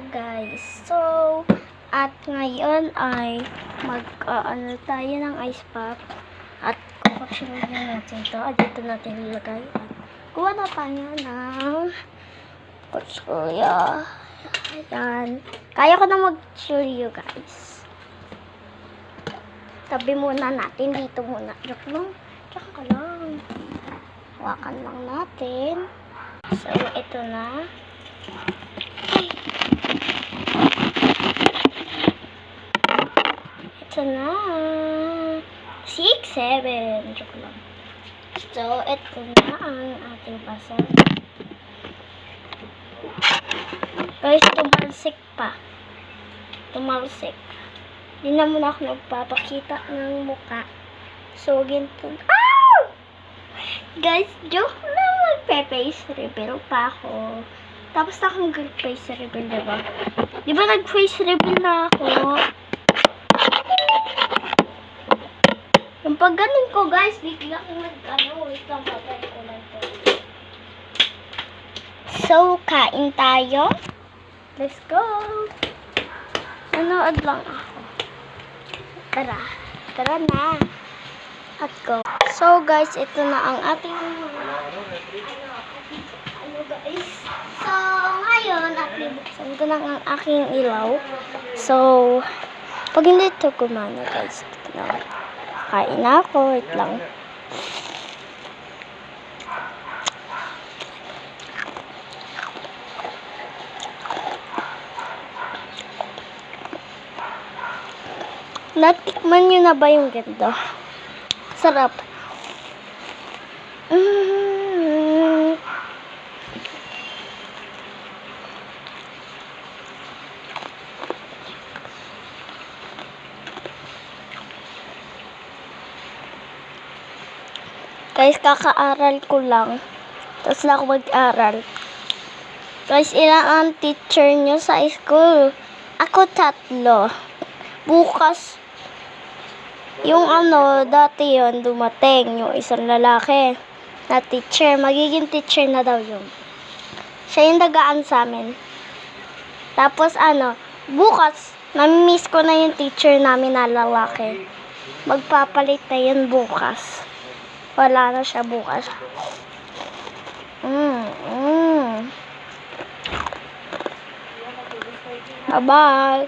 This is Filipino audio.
Guys, at ngayon ay ano tayo ng ice pop at kukusunod na natin ito. Dito natin ilagay at kuha na tayo ng kutsulya. Ayan. Kaya ko na mag-churyo, guys. Tabi muna natin. Dito muna. Joke lang. Tsaka ka lang. Hawakan lang natin. So, ito na. Ito na. 6, 7. Joke lang. So, ito na ang ating pasok. Guys, tumalsik pa. Tumalsik. Hindi na muna ako nagpapakita ng muka. So, ginto. Ah! Guys, joke lang. Magpe-face reveal pa ako. Tapos na akong mag-face reveal, diba? Diba nag-face reveal na ako? Yung pag ganun ko, guys, bigla akong nag-ano. Wait lang, patay ko lang ito. So, kain tayo. Let's go! Nanood lang ako. Tara. Tara na. At go. So, guys, ito na ang ating guys. So, ngayon, at bibuksan ko na ang aking ilaw. So, pag hindi ito gumana, guys, ito na. Kain na ako. Wait lang. Natikman nyo na ba yung ganito? Sarap. Guys, kaka-aral ko lang. Tapos na ako mag-aral. Guys, ilang ang teacher nyo sa school? Ako 3. Bukas, yung dati yon dumating, yung isang lalaki na teacher, magiging teacher na daw yun. Siya yung nagaan sa amin. Tapos bukas, mamimiss ko na yung teacher namin na lalaki. Magpapalit na yun bukas. Wala na siya bukas. Bye-bye.